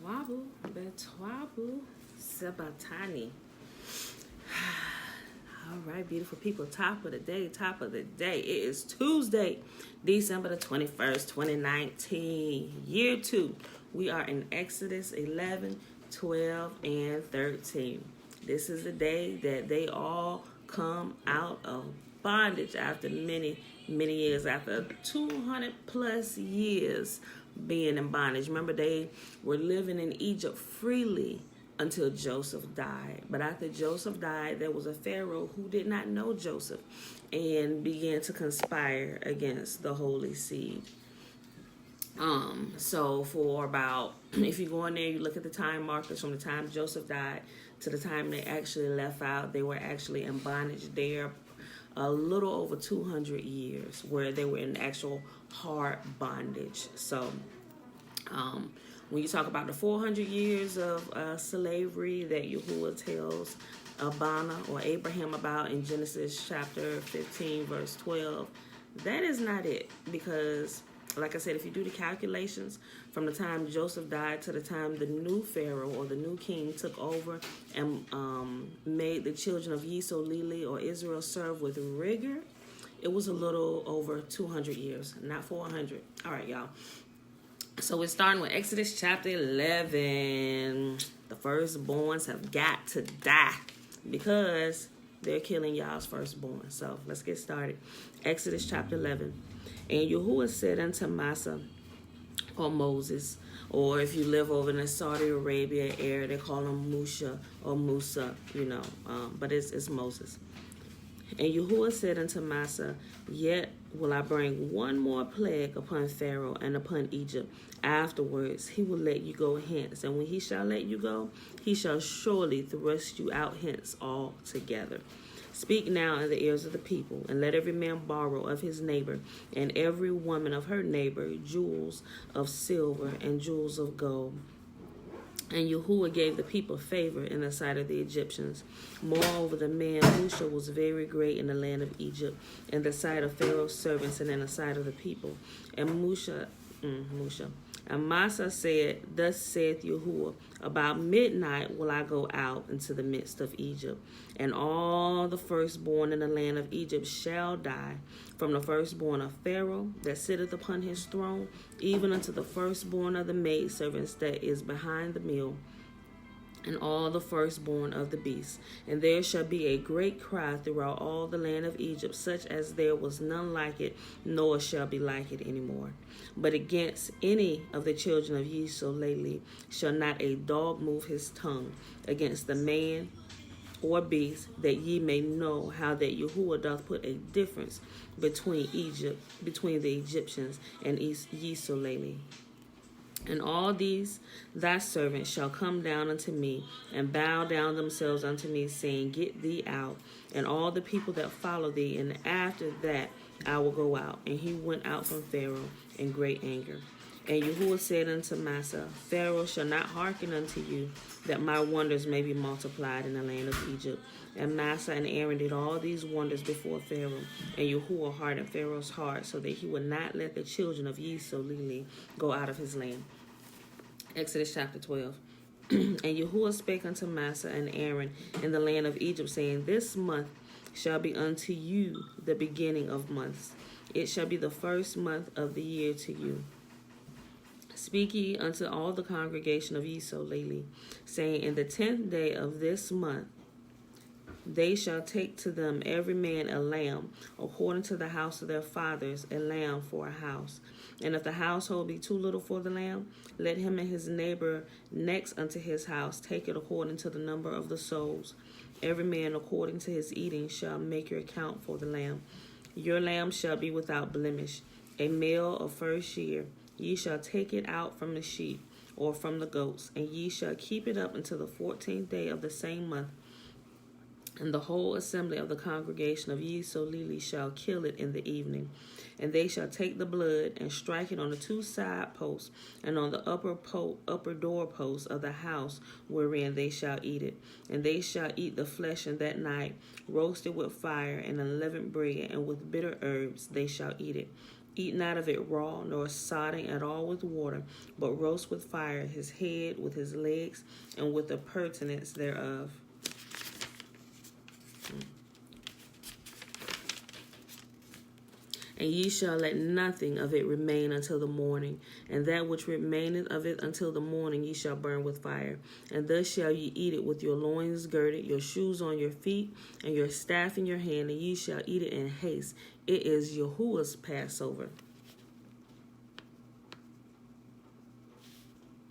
Betwabu Sabatani. All right, beautiful people. Top of the day. It is Tuesday, December the 21st, 2019, year 2. We are in Exodus 11, 12, and 13. This is the day that they all come out of bondage after many years, after 200 plus years being in bondage. Remember, they were living in Egypt freely until Joseph died. But after Joseph died, there was a Pharaoh who did not know Joseph and began to conspire against the Holy Seed. So for about, if you go in there, you look at the time markers from the time Joseph died to the time they actually left out, they were actually in bondage there a little over 200 years, where they were in actual hard bondage. So when you talk about the 400 years of slavery that Yahuwah tells Abana or Abraham about in Genesis chapter 15, verse 12, that is not it. Because, like I said, if you do the calculations from the time Joseph died to the time the new Pharaoh or the new king took over and made the children of Yisrael or Israel serve with rigor, it was a little over 200 years, not 400. All right, y'all. So we're starting with Exodus chapter 11. The firstborns have got to die because they're killing y'all's firstborn. So let's get started. Exodus chapter 11. And Yahuwah said unto Massa, or Moses, or if you live over in the Saudi Arabia area, they call him Musha or Musa, but it's Moses. And Yahuwah said unto Massa, yet will I bring one more plague upon Pharaoh and upon Egypt. Afterwards he will let you go hence, and when he shall let you go, he shall surely thrust you out hence altogether. Speak now in the ears of the people, and let every man borrow of his neighbor, and every woman of her neighbor, jewels of silver and jewels of gold. And Yahuwah gave the people favor in the sight of the Egyptians. Moreover, the man Musha was very great in the land of Egypt, in the sight of Pharaoh's servants, and in the sight of the people. And And Massa said, thus saith Yahuwah, about midnight will I go out into the midst of Egypt, and all the firstborn in the land of Egypt shall die, from the firstborn of Pharaoh that sitteth upon his throne, even unto the firstborn of the maidservants that is behind the mill, and all the firstborn of the beasts. And there shall be a great cry throughout all the land of Egypt, such as there was none like it, nor shall be like it any more. But against any of the children of Yisrael shall not a dog move his tongue against the man or beast, that ye may know how that Yahuwah doth put a difference between the Egyptians and Yisrael. And all these thy servants shall come down unto me, and bow down themselves unto me, saying, get thee out, and all the people that follow thee, and after that I will go out. And he went out from Pharaoh in great anger. And Yahuwah said unto Massa, Pharaoh shall not hearken unto you, that my wonders may be multiplied in the land of Egypt. And Massa and Aaron did all these wonders before Pharaoh. And Yahuwah hardened Pharaoh's heart, so that he would not let the children of Yisrael go out of his land. Exodus chapter 12. And Yahuwah spake unto Massa and Aaron in the land of Egypt, saying, this month shall be unto you the beginning of months. It shall be the first month of the year to you. Speak ye unto all the congregation of Yisrael, saying, in the 10th day of this month they shall take to them every man a lamb, according to the house of their fathers, a lamb for a house. And if the household be too little for the lamb, let him and his neighbor next unto his house take it according to the number of the souls. Every man according to his eating shall make your account for the lamb. Your lamb shall be without blemish, a male of first year. Ye shall take it out from the sheep or from the goats, and ye shall keep it up until the 14th day of the same month. And the whole assembly of the congregation of Yisrael shall kill it in the evening. And they shall take the blood and strike it on the 2 side posts and on the upper door posts of the house wherein they shall eat it. And they shall eat the flesh in that night, roasted with fire and unleavened bread, and with bitter herbs they shall eat it. Eat not of it raw, nor sodding at all with water, but roast with fire his head with his legs, and with the purtenance thereof. And ye shall let nothing of it remain until the morning, and that which remaineth of it until the morning ye shall burn with fire. And thus shall ye eat it with your loins girded, your shoes on your feet, and your staff in your hand, and ye shall eat it in haste. It is Yahuwah's Passover.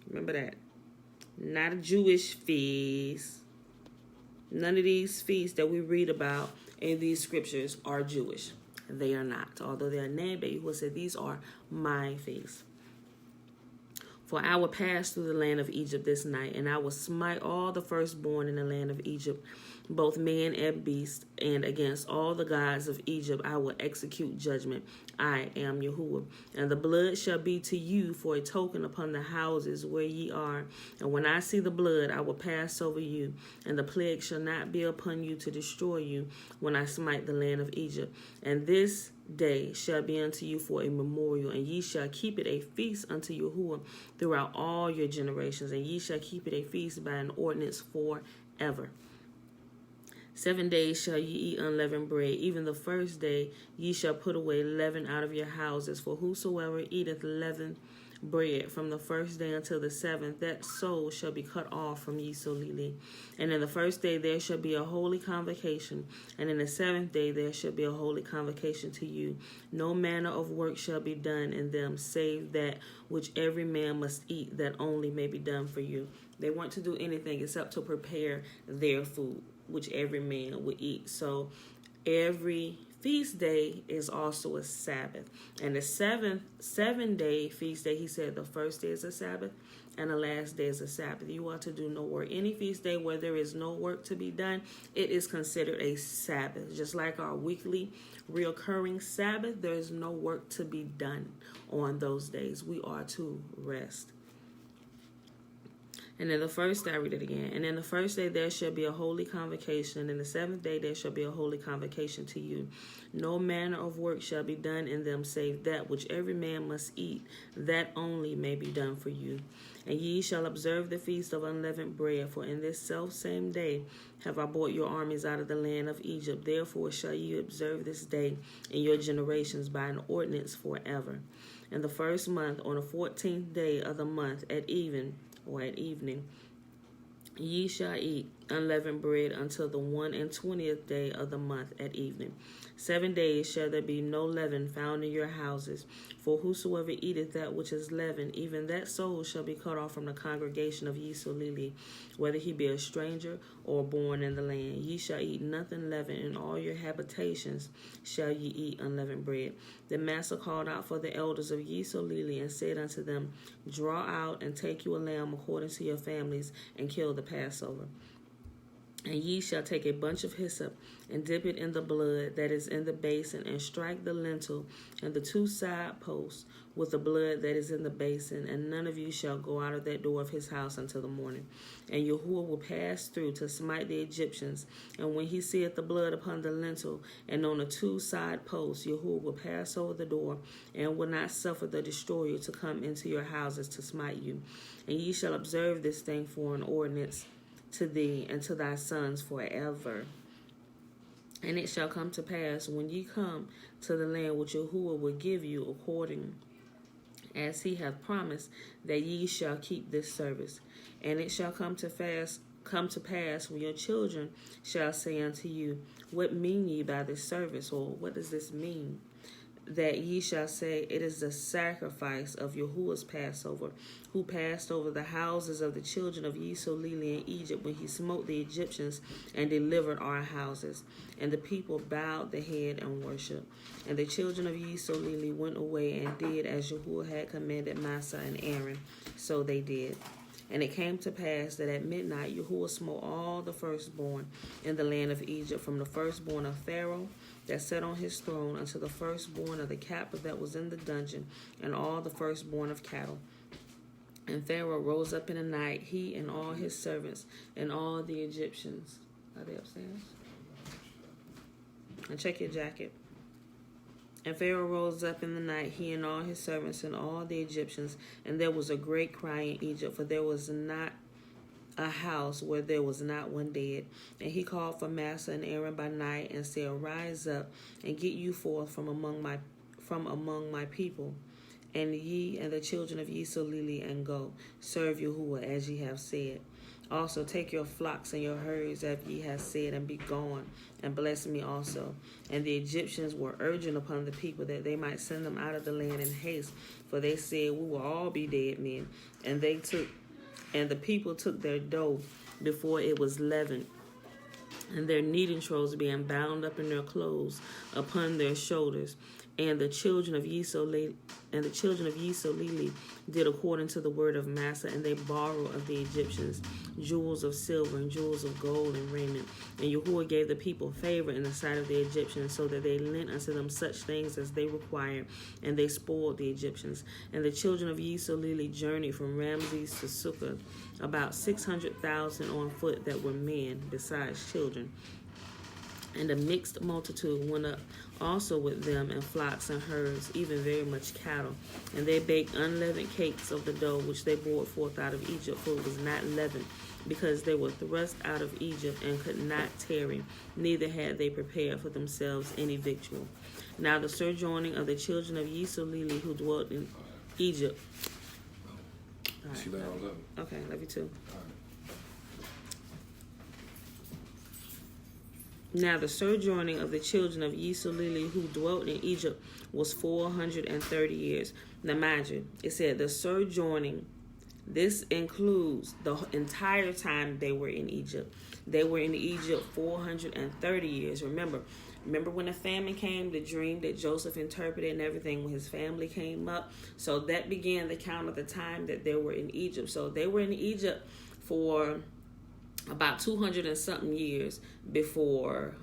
Remember that. Not a Jewish feast. None of these feasts that we read about in these scriptures are Jewish. They are not. Although they are named, but Yahuwah said, these are my feasts. For I will pass through the land of Egypt this night, and I will smite all the firstborn in the land of Egypt, both man and beast, and against all the gods of Egypt I will execute judgment. I am Yahuwah. And the blood shall be to you for a token upon the houses where ye are. And when I see the blood, I will pass over you, and the plague shall not be upon you to destroy you when I smite the land of Egypt. And this day shall be unto you for a memorial, and ye shall keep it a feast unto Yahuwah throughout all your generations, and ye shall keep it a feast by an ordinance forever. 7 days shall ye eat unleavened bread. Even the first day ye shall put away leaven out of your houses. For whosoever eateth leavened bread from the first day until the seventh, that soul shall be cut off from ye solely. And in the first day there shall be a holy convocation, and in the seventh day there shall be a holy convocation to you. No manner of work shall be done in them, save that which every man must eat, that only may be done for you. They weren't to do anything except to prepare their food, which every man would eat. So every feast day is also a Sabbath. And the 7-day feast day, he said the first day is a Sabbath and the last day is a Sabbath. You are to do no work. Any feast day where there is no work to be done, it is considered a Sabbath. Just like our weekly reoccurring Sabbath, there is no work to be done on those days. We are to rest. And then the first day, I read it again. And in the first day there shall be a holy convocation, and in the seventh day there shall be a holy convocation to you. No manner of work shall be done in them, save that which every man must eat, that only may be done for you. And ye shall observe the feast of unleavened bread, for in this selfsame day have I brought your armies out of the land of Egypt. Therefore shall ye observe this day in your generations by an ordinance forever. In the first month, on the 14th day of the month, at evening, ye shall eat unleavened bread until the 21st day of the month at evening. 7 days shall there be no leaven found in your houses. For whosoever eateth that which is leavened, even that soul shall be cut off from the congregation of ye solely, whether he be a stranger or born in the land. Ye shall eat nothing leavened. In all your habitations shall ye eat unleavened bread. The master called out for the elders of ye solely, and said unto them, Draw out and take you a lamb according to your families, and kill the Passover. And ye shall take a bunch of hyssop, and dip it in the blood that is in the basin, and strike the lintel and the 2 side posts with the blood that is in the basin. And none of you shall go out of that door of his house until the morning. And Yahuwah will pass through to smite the Egyptians. And when he seeth the blood upon the lintel and on the 2 side posts, Yahuwah will pass over the door, and will not suffer the destroyer to come into your houses to smite you. And ye shall observe this thing for an ordinance to thee and to thy sons forever. And it shall come to pass, when ye come to the land which Yahuwah will give you, according as he hath promised, that ye shall keep this service. And it shall come to pass when your children shall say unto you, What mean ye by this service? Or what does this mean? That ye shall say, It is the sacrifice of Yahuwah's Passover, who passed over the houses of the children of ye solely in Egypt, when he smote the Egyptians and delivered our houses. And the people bowed the head and worshipped. And the children of ye solely went away and did as Yahuwah had commanded Massa and Aaron. So they did. And it came to pass that at midnight Yahuwah smote all the firstborn in the land of Egypt, from the firstborn of Pharaoh that sat on his throne unto the firstborn of the captive that was in the dungeon, and all the firstborn of cattle. And Pharaoh rose up in the night, he and all his servants, and all the Egyptians. Are they upstairs? And check your jacket. And Pharaoh rose up in the night, he and all his servants and all the Egyptians, and there was a great cry in Egypt, for there was not a house where there was not one dead. And he called for Massa and Aaron by night and said, Rise up and get you forth from among my people, and ye and the children of Yisrael, and go serve Yahuwah as ye have said. Also take your flocks and your herds as ye have said, and be gone, and bless me also. And the Egyptians were urgent upon the people that they might send them out of the land in haste, for they said, We will all be dead men. And the people took their dough before it was leavened, and their kneading troughs being bound up in their clothes upon their shoulders. And the children of Yisrael did according to the word of Massa, and they borrowed of the Egyptians jewels of silver and jewels of gold and raiment. And Yahuwah gave the people favor in the sight of the Egyptians, so that they lent unto them such things as they required, and they spoiled the Egyptians. And the children of Yisrael journeyed from Ramses to Sukkah, about 600,000 on foot that were men, besides children. And a mixed multitude went up also with them, and flocks and herds, even very much cattle. And they baked unleavened cakes of the dough which they brought forth out of Egypt, for it was not leavened, because they were thrust out of Egypt and could not tarry, neither had they prepared for themselves any victual. Now the sojourning of the children of Yisrael who dwelt in Egypt. Right. Okay, love you too. Now the sojourning of the children of Yisrael who dwelt in Egypt was 430 years. Now mind you, it said the sojourning, this includes the entire time they were in Egypt. They were in Egypt 430 years. Remember when the famine came, the dream that Joseph interpreted and everything when his family came up. So that began the count of the time that they were in Egypt. So they were in Egypt for about 200 and something years before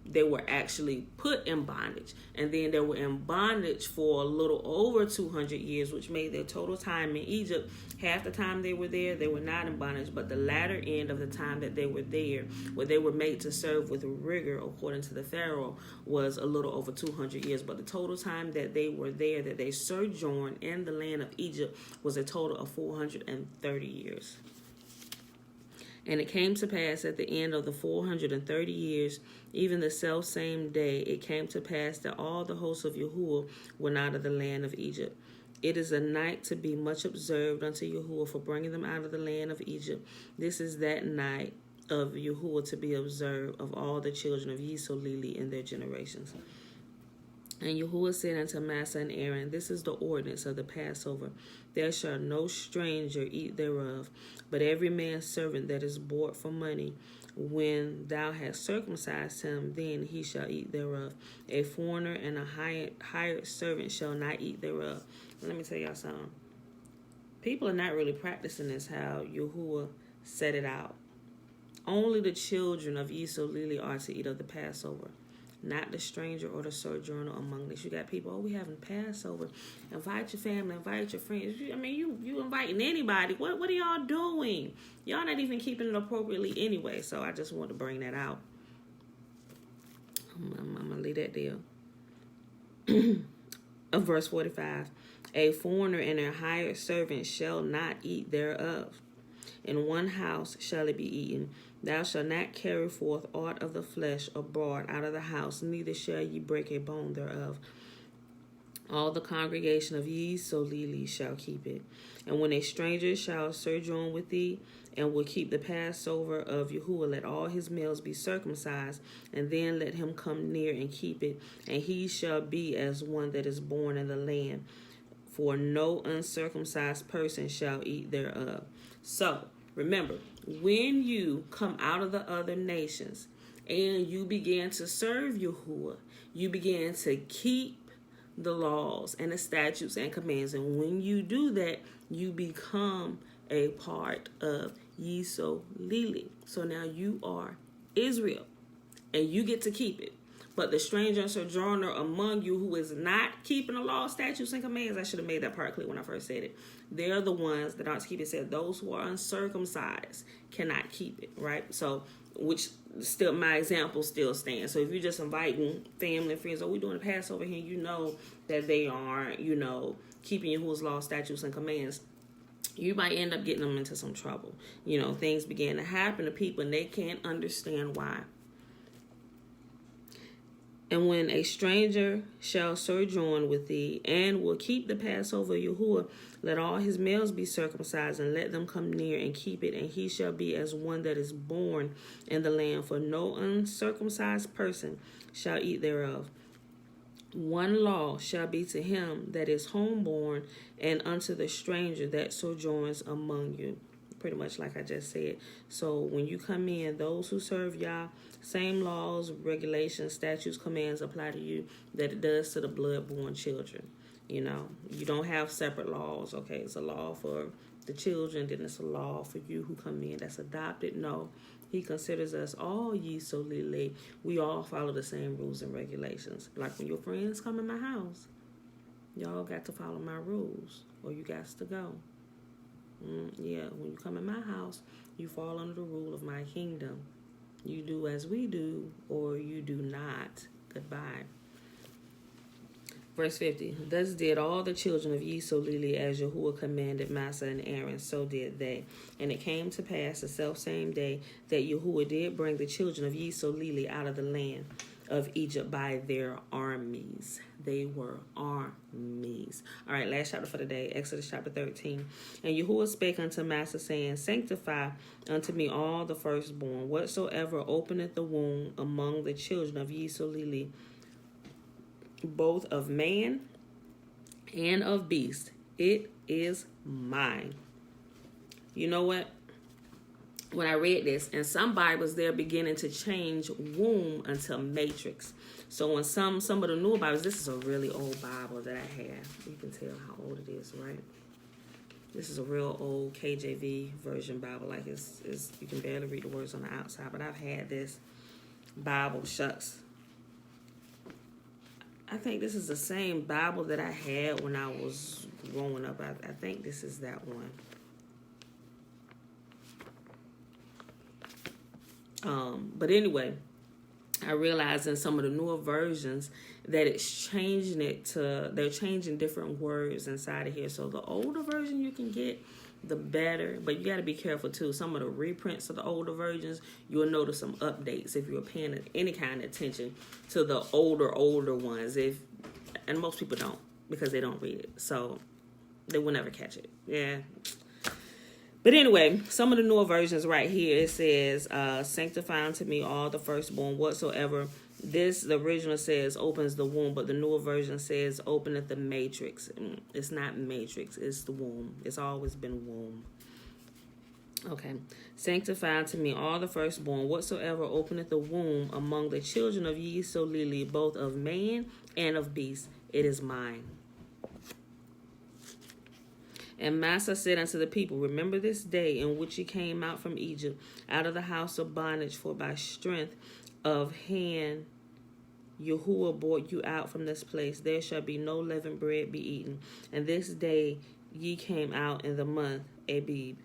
they were actually put in bondage. And then they were in bondage for a little over 200 years, which made their total time in Egypt. Half the time they were there, they were not in bondage, but the latter end of the time that they were there, where they were made to serve with rigor according to the Pharaoh, was a little over 200 years. But the total time that they were there, that they sojourned in the land of Egypt, was a total of 430 years. And it came to pass at the end of the 430 years, even the selfsame day, it came to pass that all the hosts of Yahuwah went out of the land of Egypt. It is a night to be much observed unto Yahuwah for bringing them out of the land of Egypt. This is that night of Yahuwah to be observed of all the children of Yisrael in their generations. And Yahuwah said unto Massa and Aaron, This is the ordinance of the Passover. There shall no stranger eat thereof, but every man's servant that is bought for money, when thou hast circumcised him, then he shall eat thereof. A foreigner and a hired servant shall not eat thereof. Let me tell y'all something. People are not really practicing this how Yahuwah set it out. Only the children of Yisrael are to eat of the Passover, not the stranger or the sojourner among us. You got people, we having Passover. Invite your family, invite your friends. I mean, you inviting anybody. What are y'all doing? Y'all not even keeping it appropriately anyway. So I just want to bring that out. I'm going to leave that there. Of verse 45. A foreigner and a hired servant shall not eat thereof. In one house shall it be eaten. Thou shalt not carry forth aught of the flesh abroad out of the house, neither shall ye break a bone thereof. All the congregation of Yisrael shall keep it. And when a stranger shall sojourn with thee, and will keep the Passover of Yahuwah, let all his males be circumcised, and then let him come near and keep it. And he shall be as one that is born in the land, for no uncircumcised person shall eat thereof. So, remember, when you come out of the other nations and you begin to serve Yahuwah, you begin to keep the laws and the statutes and commands. And when you do that, you become a part of Yisrael. So now you are Israel and you get to keep it. But the stranger and sojourner among you who is not keeping the law, statutes, and commands, I should have made that part clear when I first said it. They're the ones that aren't keeping it. Said those who are uncircumcised cannot keep it, right? So, which still, my example still stands. So if you're just inviting family and friends, oh, we're doing the Passover here, you know that they aren't, keeping Yahuwah's law, statutes, and commands, you might end up getting them into some trouble. Things begin to happen to people and they can't understand why. And when a stranger shall sojourn with thee, and will keep the Passover of Yahuwah, let all his males be circumcised, and let them come near and keep it, and he shall be as one that is born in the land, for no uncircumcised person shall eat thereof. One law shall be to him that is homeborn, and unto the stranger that sojourns among you. Pretty much like I just said. So when you come in, those who serve Yah, same laws, regulations, statutes, commands apply to you that it does to the blood-born children. You don't have separate laws. Okay, it's a law for the children, then it's a law for you who come in that's adopted. No, he considers us all ye solely. We all follow the same rules and regulations. Like when your friends come in my house, y'all got to follow my rules, or you got to go. When you come in my house, you fall under the rule of my kingdom. You do as we do, or you do not. Goodbye. Verse 50. Thus did all the children of Yisrael as Yahuwah commanded Massa and Aaron, so did they. And it came to pass the selfsame day that Yahuwah did bring the children of Yisrael out of the land of Egypt by their armies. They were armies. All right, last chapter for the day, Exodus chapter 13. And Yahuwah spake unto Massa, saying, Sanctify unto me all the firstborn, whatsoever openeth the womb among the children of Yisrael, both of man and of beast. It is mine. You know what? When I read this, and some Bibles, they're beginning to change womb until matrix. So in some of the newer Bibles, this is a really old Bible that I have. You can tell how old it is, right? This is a real old KJV version Bible. Like it's you can barely read the words on the outside. But I've had this Bible, shucks. I think this is the same Bible that I had when I was growing up. I think this is that one. But anyway, I realized in some of the newer versions that it's changing it to, they're changing different words inside of here. So the older version you can get, the better. But you got to be careful too. Some of the reprints of the older versions, you'll notice some updates if you're paying any kind of attention to the older ones. And most people don't, because they don't read it. So they will never catch it. Yeah. But anyway, some of the newer versions right here, it says, sanctify unto me all the firstborn whatsoever. The original says opens the womb, but the newer version says openeth the matrix. It's not matrix, it's the womb. It's always been womb. Okay. Sanctify unto me all the firstborn whatsoever openeth the womb among the children of Yisrael, both of man and of beast. It is mine. And Massa said unto the people, remember this day in which ye came out from Egypt, out of the house of bondage, for by strength of hand Yahuwah brought you out from this place. There shall be no leavened bread be eaten. And this day ye came out in the month Abib.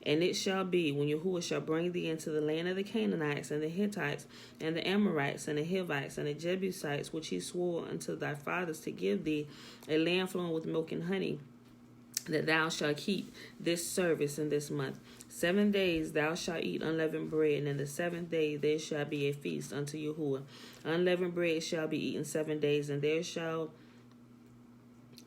And it shall be, when Yahuwah shall bring thee into the land of the Canaanites, and the Hittites, and the Amorites, and the Hivites, and the Jebusites, which he swore unto thy fathers to give thee, a land flowing with milk and honey, that thou shalt keep this service in this month. 7 days thou shalt eat unleavened bread, and in the 7th day there shall be a feast unto Yahuwah. Unleavened bread shall be eaten 7 days, and there shall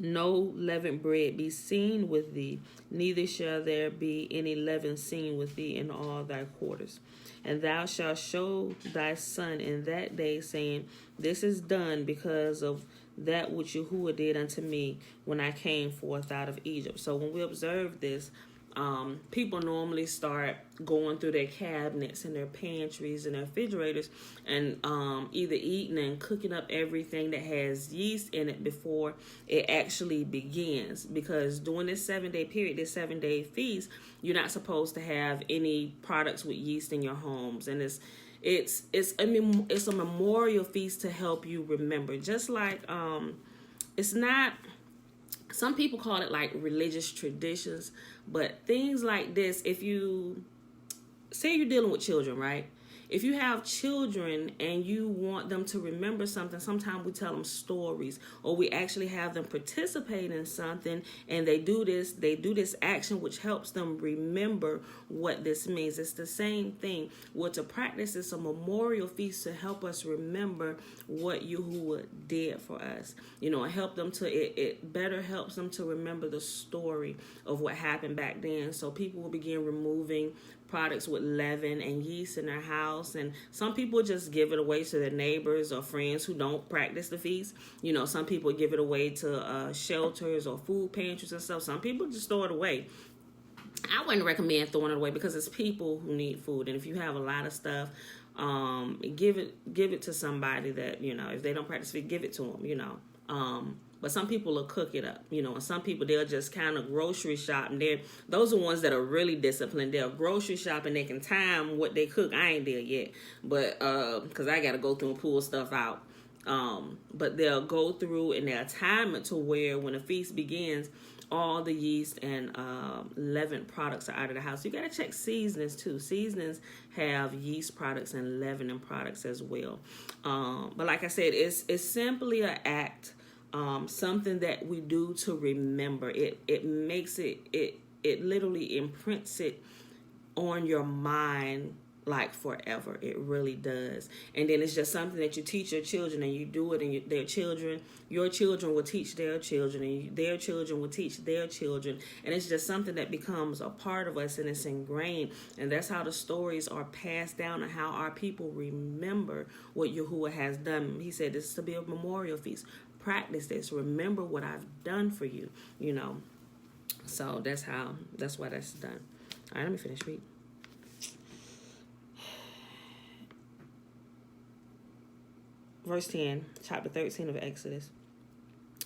no leavened bread be seen with thee, neither shall there be any leaven seen with thee in all thy quarters. And thou shalt show thy son in that day, saying, this is done because of that which Yahuwah did unto me when I came forth out of Egypt. So when we observe this, people normally start going through their cabinets and their pantries and their refrigerators and either eating and cooking up everything that has yeast in it before it actually begins. Because during this 7-day period, this 7-day feast, you're not supposed to have any products with yeast in your homes. And it's a memorial feast to help you remember. Just like it's not. Some people call it like religious traditions, but things like this, if you say you're dealing with children, right? If you have children and you want them to remember something, sometimes we tell them stories, or we actually have them participate in something, and they do this action which helps them remember what this means. It's the same thing. Well, to practice is a memorial feast to help us remember what Yahuwah did for us. You know, it better helps them to remember the story of what happened back then. So people will begin removing products with leaven and yeast in their house, and some people just give it away to their neighbors or friends who don't practice the feast. You know, some people give it away to shelters or food pantries and stuff. Some people just throw it away. I wouldn't recommend throwing it away because it's people who need food, and if you have a lot of stuff, give it to somebody that, you know, if they don't practice it, give it to them, you know. But some people will cook it up, you know, and some people, they'll just kind of grocery shop, and those are ones that are really disciplined. They'll grocery shop and they can time what they cook. I ain't there yet, but because I got to go through and pull stuff out. But they'll go through and they'll time it to where when the feast begins, all the yeast and leavened products are out of the house. You got to check seasonings too. Seasonings have yeast products and leavening products as well. But like I said, it's simply an act. Something that we do to remember. It makes it literally imprints it on your mind like forever. It really does. And then it's just something that you teach your children, and you do it, and your children will teach their children, and their children will teach their children, and it's just something that becomes a part of us, and it's ingrained. And that's how the stories are passed down, and how our people remember what Yahuwah has done. He said this is to be a memorial feast. Practice this. Remember what I've done for you, you know. So that's why that's done. All right, let me finish reading. Verse 10, chapter 13 of Exodus.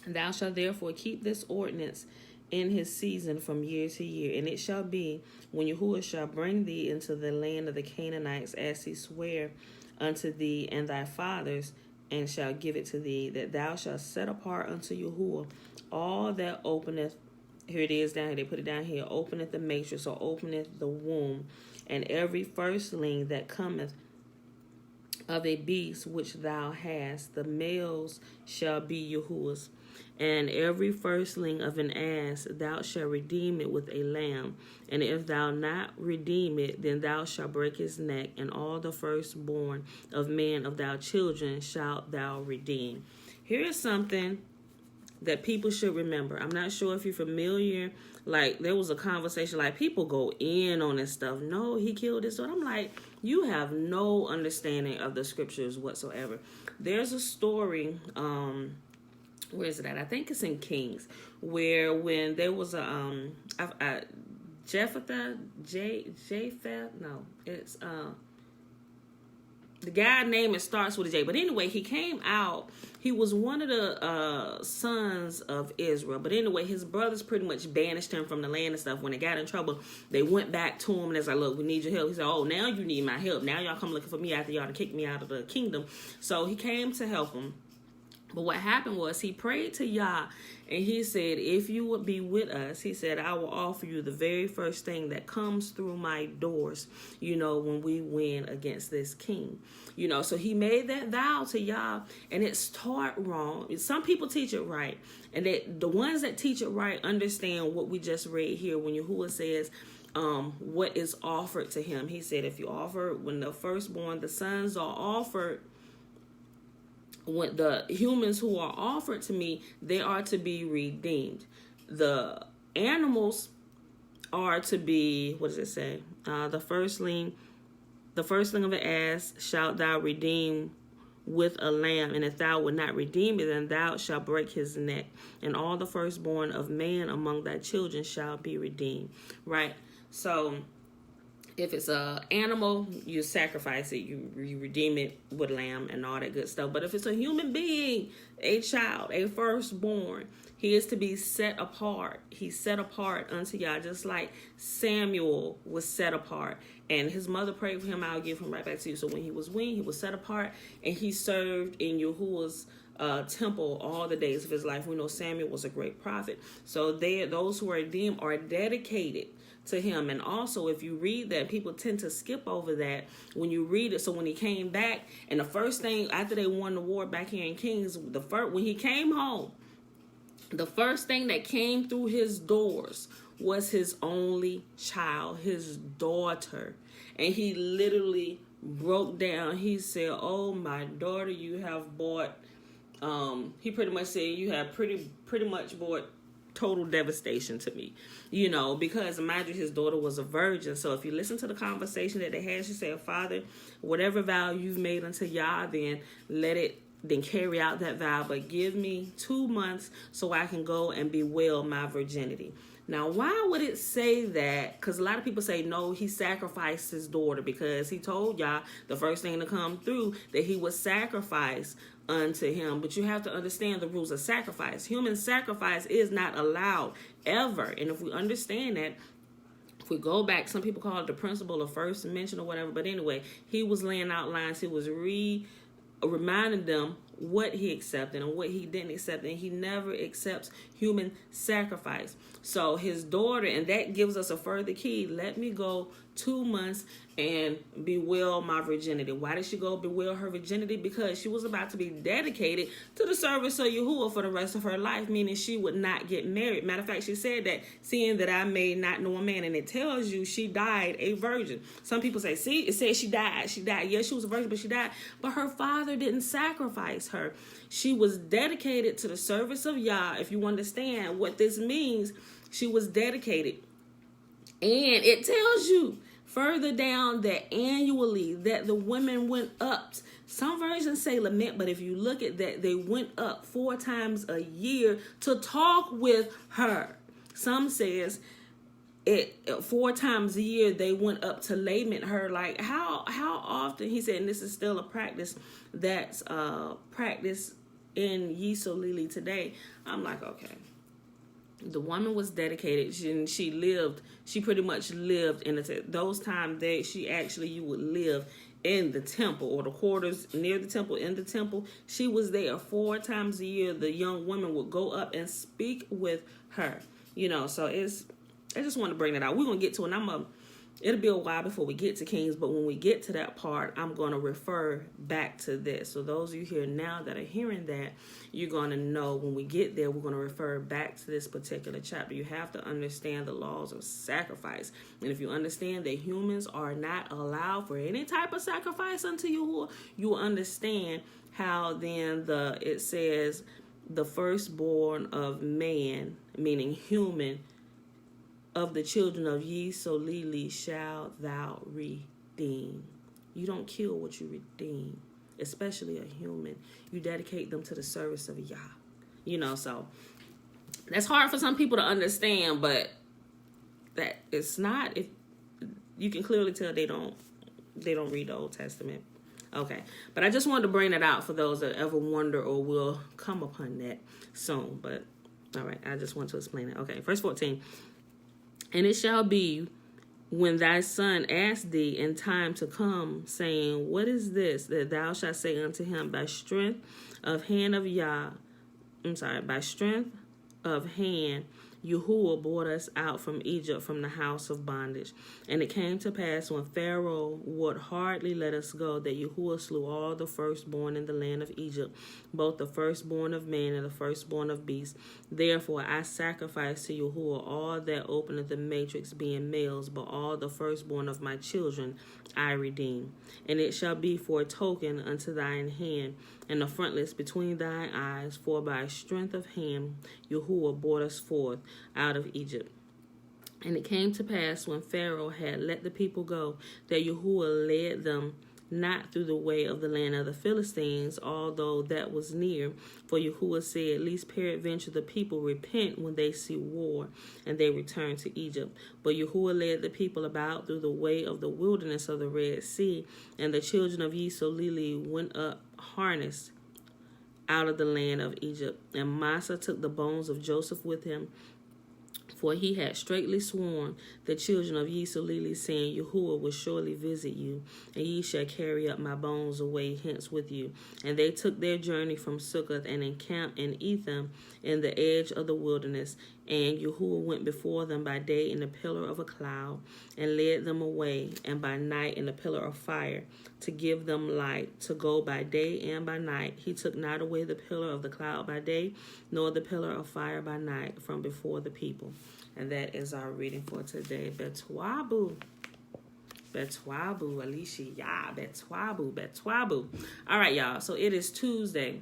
Thou shalt therefore keep this ordinance in his season from year to year. And it shall be, when Yahuwah shall bring thee into the land of the Canaanites, as he sware unto thee and thy fathers, and shall give it to thee, that thou shalt set apart unto Yahuwah all that openeth, here it is down here, they put it down here, openeth the matrix, or openeth the womb, and every firstling that cometh of a beast which thou hast, the males shall be Yahuwah's. And every firstling of an ass thou shalt redeem it with a lamb. And if thou not redeem it, then thou shalt break his neck. And all the firstborn of men of thy children shalt thou redeem. Here is something that people should remember. I'm not sure if you're familiar. Like, there was a conversation, like, people go in on this stuff. No, he killed this. So I'm like, you have no understanding of the scriptures whatsoever. There's a story, where is it at? I think it's in Kings, where when there was a Japheth, no, it's the guy name, it starts with a J. But anyway, he came out. He was one of the sons of Israel. But anyway, his brothers pretty much banished him from the land and stuff. When they got in trouble, they went back to him and it's like, look, we need your help. He said, oh, now you need my help. Now y'all come looking for me after y'all to kick me out of the kingdom. So he came to help him. But what happened was he prayed to Yah, and he said, if you would be with us, he said, I will offer you the very first thing that comes through my doors, you know, when we win against this king. You know, so he made that vow to Yah, and it's taught wrong. Some people teach it right, and the ones that teach it right understand what we just read here when Yahuwah says, what is offered to him. He said, if you offer, when the firstborn, the sons are offered, when the humans who are offered to me, they are to be redeemed. The animals are to be, what does it say? The firstling of an ass shalt thou redeem with a lamb, and if thou wilt not redeem it, then thou shalt break his neck, and all the firstborn of man among thy children shall be redeemed. Right? So if it's a animal, you sacrifice it, you redeem it with lamb and all that good stuff. But if it's a human being, a child, a firstborn, He is to be set apart. He's set apart unto Yah, just like Samuel was set apart. And his mother prayed for him, I'll give him right back to you. So when he was weaned, he was set apart, and he served in Yahuwah's temple all the days of his life. We know Samuel was a great prophet. So those who are redeemed are dedicated to him. And also, if you read that, people tend to skip over that when you read it. So when he came back, and the first thing after they won the war back here in Kings, when he came home, the first thing that came through his doors was his only child, his daughter. And he literally broke down. He said, "Oh, my daughter, you have brought," he pretty much said, "You have pretty much brought total devastation to me," because imagine his daughter was a virgin. So if you listen to the conversation that they had, she said, "Father, whatever vow you've made unto Yah, then carry out that vow, but give me 2 months so I can go and bewail my virginity." Now, why would it say that? Because a lot of people say, no, he sacrificed his daughter because he told Yah the first thing to come through that he would sacrifice unto him. But you have to understand the rules of sacrifice. Human sacrifice is not allowed ever. And if we understand that, if we go back, some people call it the principle of first mention or whatever. But anyway, he was laying out lines. He was reminding them what he accepted and what he didn't accept, and he never accepts human sacrifice. So his daughter, and that gives us a further key, let me go 2 months and bewail my virginity. Why did she go bewail her virginity? Because she was about to be dedicated to the service of Yahuwah for the rest of her life, meaning she would not get married. Matter of fact, she said that, seeing that I may not know a man, and it tells you she died a virgin. Some people say, see, it says she died. She died. Yes, she was a virgin, but she died. But her father didn't sacrifice her. She was dedicated to the service of Yah. If you understand what this means, she was dedicated. And it tells you further down that annually that the women went up. Some versions say lament, but if you look at that, they went up 4 times a year to talk with her. Some says 4 times a year they went up to lament her. Like how often? He said, and this is still a practice that's practiced in Yisolili today. I'm like, okay. The woman was dedicated, and she pretty much lived in those times that you would live in the temple or the quarters near the temple, in the temple. She was there 4 times a year. The young women would go up and speak with her, so I just want to bring that out. We're going to get to it. It'll be a while before we get to Kings, but when we get to that part, I'm going to refer back to this. So those of you here now that are hearing that, you're going to know when we get there, we're going to refer back to this particular chapter. You have to understand the laws of sacrifice. And if you understand that humans are not allowed for any type of sacrifice unto Yahuwah, you will understand how then it says the firstborn of man, meaning human, of the children of Yisolili shall thou redeem. You don't kill what you redeem, especially a human. You dedicate them to the service of Yah. So that's hard for some people to understand, but that it's not. If you can clearly tell they don't read the Old Testament. Okay, but I just wanted to bring that out for those that ever wonder or will come upon that soon. But all right, I just want to explain it. Okay, verse 14. And it shall be when thy son ask thee in time to come, saying, what is this? That thou shalt say unto him, by strength of hand, Yahuwah brought us out from Egypt, from the house of bondage. And it came to pass when Pharaoh would hardly let us go, that Yahuwah slew all the firstborn in the land of Egypt, both the firstborn of man and the firstborn of beasts. Therefore I sacrifice to Yahuwah all that openeth the matrix, being males, but all the firstborn of my children I redeem. And it shall be for a token unto thine hand, and the frontlets between thine eyes, for by strength of hand Yahuwah brought us forth out of Egypt. And it came to pass when Pharaoh had let the people go, that Yahuwah led them not through the way of the land of the Philistines, although that was near. For Yahuwah said, least peradventure the people repent when they see war, and they return to Egypt. But Yahuwah led the people about through the way of the wilderness of the Red Sea, and the children of Yisolili went up harnessed out of the land of Egypt. And Massa took the bones of Joseph with him, for he had straitly sworn the children of Yisrael, saying, Yahuwah will surely visit you, and ye shall carry up my bones away hence with you. And they took their journey from Succoth and encamped in Etham in the edge of the wilderness. And Yahuwah went before them by day in a pillar of a cloud, and led them away, and by night in a pillar of fire, to give them light, to go by day and by night. He took not away the pillar of the cloud by day, nor the pillar of fire by night from before the people. And that is our reading for today. Betwabu. Betwabu. Alicia. Ya. Betwabu. Betwabu. All right, y'all. So it is Tuesday,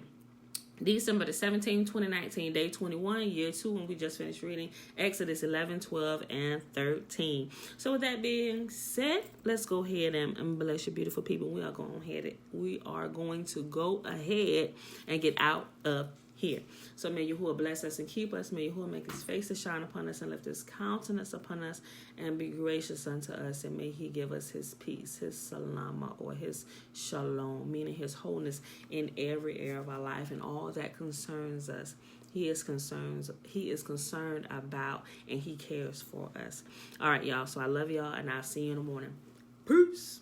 December the 17th, 2019, day 21, year 2, and we just finished reading Exodus 11, 12, and 13. So with that being said, let's go ahead and bless your beautiful people. We are going to go ahead and get out of here. So may Yahuwah bless us and keep us. May Yahuwah make his face to shine upon us and lift his countenance upon us and be gracious unto us. And may he give us his peace, his salama, or his shalom, meaning his wholeness in every area of our life and all that concerns us. He is concerned about, and he cares for us. All right, y'all. So I love y'all, and I'll see you in the morning. Peace.